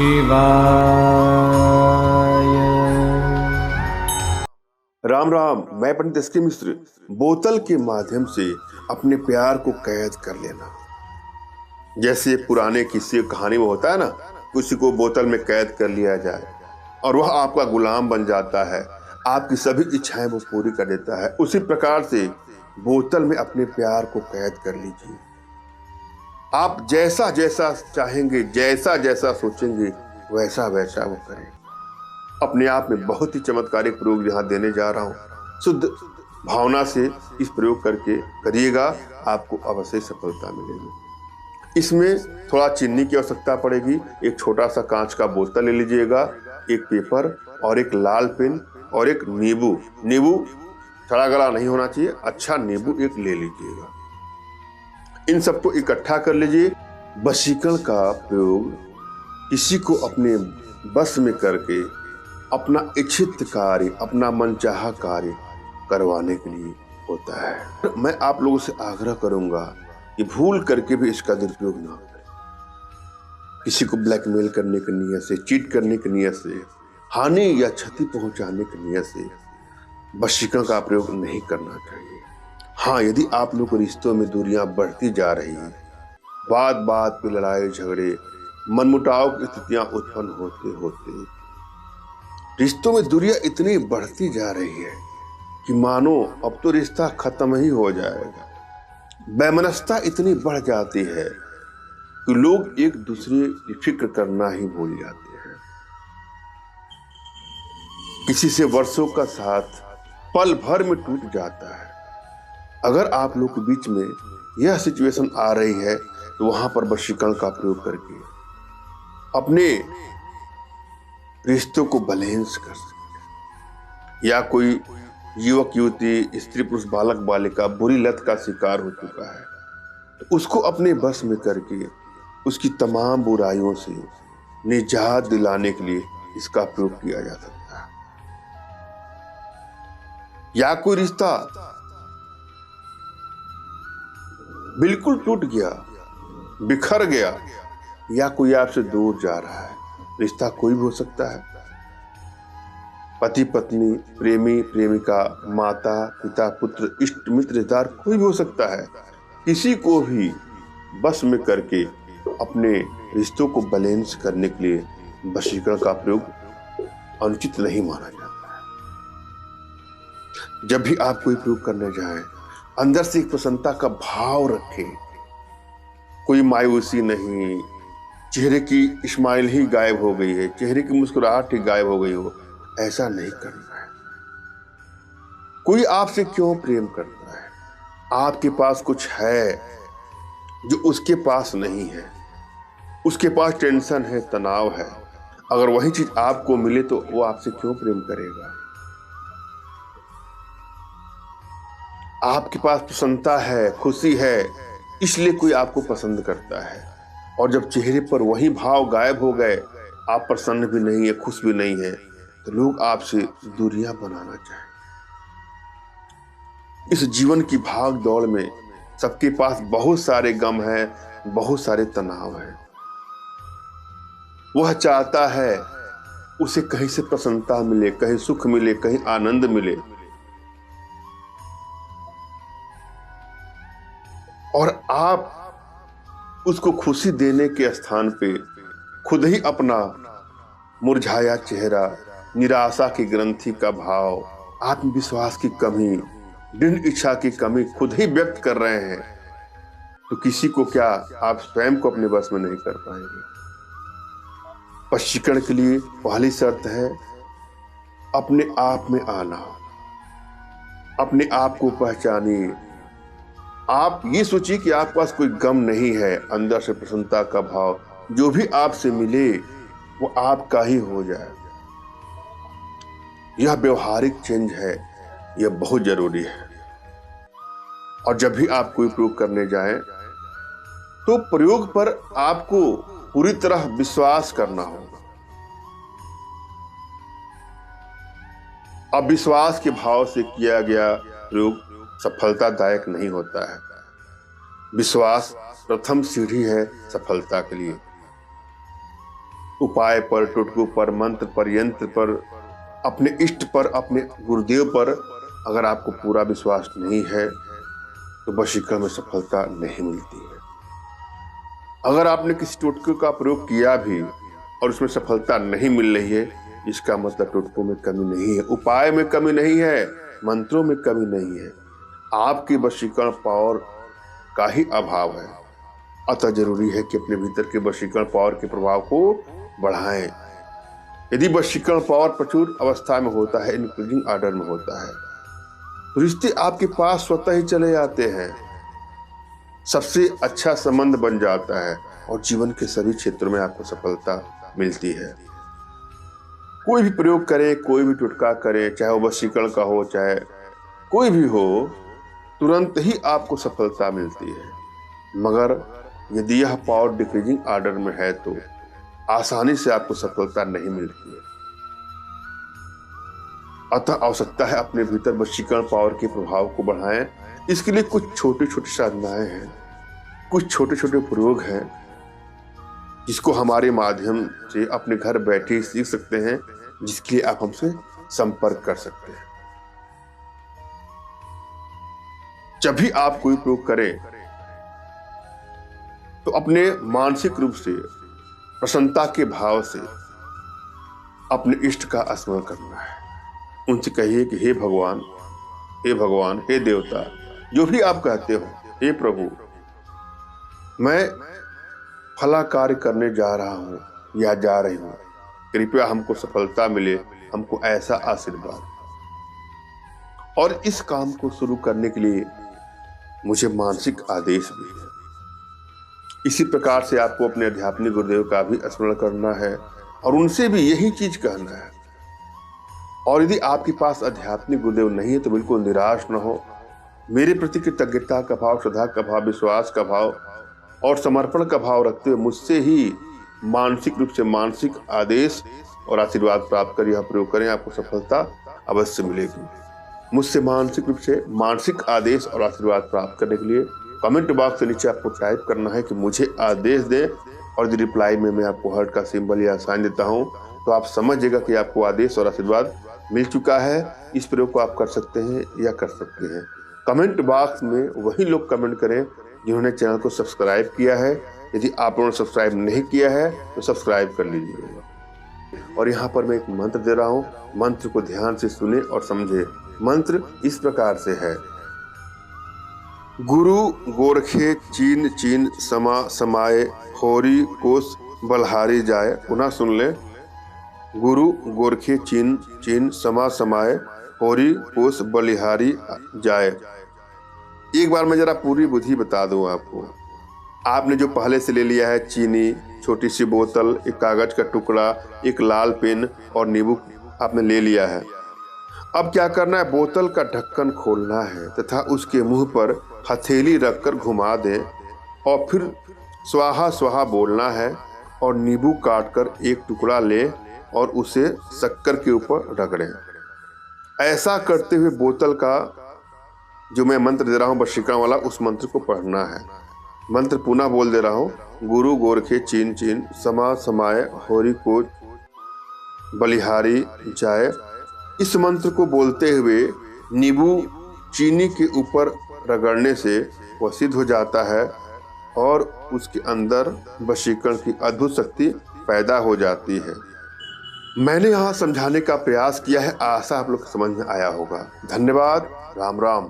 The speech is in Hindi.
शिवाय। राम राम। मैं पंडित एस के मिश्र। बोतल के माध्यम से अपने प्यार को कैद कर लेना, जैसे पुराने किस्से कहानी में होता है ना, किसी को बोतल में कैद कर लिया जाए और वह आपका गुलाम बन जाता है, आपकी सभी इच्छाएं वो पूरी कर देता है। उसी प्रकार से बोतल में अपने प्यार को कैद कर लीजिए। आप जैसा जैसा चाहेंगे, जैसा जैसा सोचेंगे, वैसा वैसा वो करें। अपने आप में बहुत ही चमत्कारिक प्रयोग यहाँ देने जा रहा हूँ। शुद्ध भावना से इस प्रयोग करके करिएगा, आपको अवश्य सफलता मिलेगी। इसमें थोड़ा चीनी की आवश्यकता पड़ेगी। एक छोटा सा कांच का बोतल ले लीजिएगा, एक पेपर और एक लाल पेन और एक नींबू। नींबू सड़ा गला नहीं होना चाहिए, अच्छा नींबू एक ले लीजिएगा। इन सबको इकट्ठा कर लीजिए। वशीकरण का प्रयोग किसी को अपने बस में करके अपना इच्छित कार्य, अपना मनचाहा कार्य करवाने के लिए होता है। मैं आप लोगों से आग्रह करूंगा कि भूल करके भी इसका दुरुपयोग ना करें। किसी को ब्लैकमेल करने की नीयत से, चीट करने की नीयत से, हानि या क्षति पहुंचाने की नीयत से वशीकरण का प्रयोग नहीं करना चाहिए। हाँ, यदि आप लोग रिश्तों में दूरियां बढ़ती जा रही हैं, बात बात पे लड़ाई झगड़े, मनमुटाव की स्थितियां उत्पन्न होते होते रिश्तों में दूरियां इतनी बढ़ती जा रही है कि मानो अब तो रिश्ता खत्म ही हो जाएगा। वैमनस्यता इतनी बढ़ जाती है कि लोग एक दूसरे की फिक्र करना ही भूल जाते हैं। किसी से वर्षों का साथ पल भर में टूट जाता है। अगर आप लोग के बीच में यह सिचुएशन आ रही है तो वहां पर वशीकरण का प्रयोग करके अपने रिश्तों को बैलेंस कर सकते। या कोई युवक युवती, स्त्री पुरुष, बालक बालिका बुरी लत का शिकार हो चुका है तो उसको अपने बस में करके उसकी तमाम बुराइयों से निजात दिलाने के लिए इसका प्रयोग किया जा सकता है। या कोई रिश्ता बिल्कुल टूट गया, बिखर गया, या कोई आपसे दूर जा रहा है, रिश्ता कोई भी हो सकता है, पति पत्नी, प्रेमी प्रेमिका, माता पिता, पुत्र, इष्ट मित्र, रिश्तेदार, कोई भी हो सकता है। किसी को भी बस में करके अपने रिश्तों को बैलेंस करने के लिए वशीकरण का प्रयोग अनुचित नहीं माना जाता है। जब भी आप कोई प्रयोग करने जाएं, अंदर से एक प्रसन्नता का भाव रखें। कोई मायूसी नहीं, चेहरे की स्माइल ही गायब हो गई है, चेहरे की मुस्कुराहट ही गायब हो गई हो, ऐसा नहीं करना है। कोई आपसे क्यों प्रेम करता है? आपके पास कुछ है जो उसके पास नहीं है। उसके पास टेंशन है, तनाव है। अगर वही चीज आपको मिले तो वो आपसे क्यों प्रेम करेगा? आपके पास प्रसन्नता है, खुशी है, इसलिए कोई आपको पसंद करता है। और जब चेहरे पर वही भाव गायब हो गए, आप प्रसन्न भी नहीं है, खुश भी नहीं है, तो लोग आपसे दूरियां बनाना चाहें। इस जीवन की भाग दौड़ में सबके पास बहुत सारे गम हैं, बहुत सारे तनाव हैं। वह चाहता है उसे कहीं से प्रसन्नता मिले, कहीं सुख मिले, कहीं आनंद मिले, और आप उसको खुशी देने के स्थान पे खुद ही अपना मुरझाया चेहरा, निराशा की ग्रंथि का भाव, आत्मविश्वास की कमी, दृढ़ इच्छा की कमी खुद ही व्यक्त कर रहे हैं, तो किसी को क्या, आप स्वयं को अपने बस में नहीं कर पाएंगे। वशीकरण के लिए पहली शर्त है अपने आप में आना। अपने आप को पहचानिए। आप ये सोचिए कि आपके पास कोई गम नहीं है, अंदर से प्रसन्नता का भाव, जो भी आपसे मिले वो आपका ही हो जाए। यह व्यवहारिक चेंज है, यह बहुत जरूरी है। और जब भी आप कोई प्रयोग करने जाएं तो प्रयोग पर आपको पूरी तरह विश्वास करना होगा। अविश्वास के भाव से किया गया प्रयोग सफलतादायक नहीं होता है। विश्वास प्रथम सीढ़ी है सफलता के लिए। उपाय पर, टोटकों पर, मंत्र पर, यंत्र पर, अपने इष्ट पर, अपने गुरुदेव पर अगर आपको पूरा विश्वास नहीं है तो वशीकरण में सफलता नहीं मिलती है। अगर आपने किसी टोटके का प्रयोग किया भी और उसमें सफलता नहीं मिल रही है, इसका मतलब टोटकों में कमी नहीं है, उपाय में कमी नहीं है, मंत्रों में कमी नहीं है, आपकी वशीकरण पावर का ही अभाव है। अतः जरूरी है कि अपने भीतर के वशीकरण पावर के प्रभाव को बढ़ाएं। यदि वशीकरण पावर प्रचुर अवस्था में होता है, इंक्रीजिंग ऑर्डर में होता है, तो रिश्ते आपके पास स्वतः ही चले आते हैं, सबसे अच्छा संबंध बन जाता है और जीवन के सभी क्षेत्रों में आपको सफलता मिलती है। कोई भी प्रयोग करें, कोई भी टोटका करें, चाहे वो वशीकरण का हो, चाहे कोई भी हो, तुरंत ही आपको सफलता मिलती है। मगर यदि यह पावर डिक्रीजिंग ऑर्डर में है तो आसानी से आपको सफलता नहीं मिलती है। अतः आवश्यकता है अपने भीतर वशीकरण पावर के प्रभाव को बढ़ाएं। इसके लिए कुछ छोटी छोटी साधनाएं हैं, कुछ छोटे छोटे प्रयोग हैं जिसको हमारे माध्यम से अपने घर बैठे सीख सकते हैं, जिसके लिए आप हमसे संपर्क कर सकते हैं। जब भी आप कोई प्रयोग करें तो अपने मानसिक रूप से प्रसन्नता के भाव से अपने इष्ट का स्मरण करना है। उनसे कहिए कि हे भगवान, हे भगवान, हे देवता, जो भी आप कहते हो, हे प्रभु, मैं फला कार्य करने जा रहा हूं या जा रही हूं, कृपया हमको सफलता मिले, हमको ऐसा आशीर्वाद। और इस काम को शुरू करने के लिए मुझे मानसिक आदेश भी है। इसी प्रकार से आपको अपने आध्यात्मिक गुरुदेव का भी स्मरण करना है और उनसे भी यही चीज कहना है। और यदि आपके पास आध्यात्मिक गुरुदेव नहीं है तो बिल्कुल निराश न हो। मेरे प्रति कृतज्ञता का भाव, श्रद्धा का भाव, विश्वास का भाव और समर्पण का भाव रखते हुए मुझसे ही मानसिक रूप से मानसिक आदेश और आशीर्वाद प्राप्त कर यह प्रयोग करें, आपको सफलता अवश्य मिलेगी। मुझसे मानसिक रूप से मानसिक आदेश और आशीर्वाद प्राप्त करने के लिए कमेंट बॉक्स के नीचे आपको टाइप करना है कि मुझे आदेश दें, और यदि रिप्लाई में मैं आपको हार्ट का सिंबल या साइन देता हूं तो आप समझिएगा कि आपको आदेश और आशीर्वाद मिल चुका है। इस प्रयोग को आप कर सकते हैं या कर सकते हैं। कमेंट बॉक्स में वही लोग कमेंट करें जिन्होंने चैनल को सब्सक्राइब किया है। यदि आप लोगों ने सब्सक्राइब नहीं किया है तो सब्सक्राइब कर लीजिएगा। और यहाँ पर मैं एक मंत्र दे रहा हूँ, मंत्र को ध्यान से सुने और समझे। मंत्र इस प्रकार से है: गुरु गोरखे चीन चीन समा समाये, होरी कोस बलहारी जाए। पुनः सुन ले। गुरु गोरखे चीन चीन समा समाये, होरी कोस बलिहारी जाए। एक बार मैं जरा पूरी बुद्धि बता दूं आपको। आपने जो पहले से ले लिया है चीनी, छोटी सी बोतल, एक कागज का टुकड़ा, एक लाल पेन और नींबू आपने ले लिया है। अब क्या करना है, बोतल का ढक्कन खोलना है तथा उसके मुंह पर हथेली रखकर घुमा दें और फिर स्वाहा स्वाहा बोलना है और नींबू काटकर एक टुकड़ा ले और उसे शक्कर के ऊपर रगड़ें। ऐसा करते हुए बोतल का जो मैं मंत्र दे रहा हूँ वशीकरण वाला, उस मंत्र को पढ़ना है। मंत्र पुनः बोल दे रहा हूँ: गुरु गोरखे चीन चीन समा समाये, होरी को बलिहारी जाए। इस मंत्र को बोलते हुए नींबू चीनी के ऊपर रगड़ने से वह सिद्ध हो जाता है और उसके अंदर वशीकरण की अद्भुत शक्ति पैदा हो जाती है। मैंने यहाँ समझाने का प्रयास किया है, आशा आप लोग समझ में आया होगा। धन्यवाद। राम राम।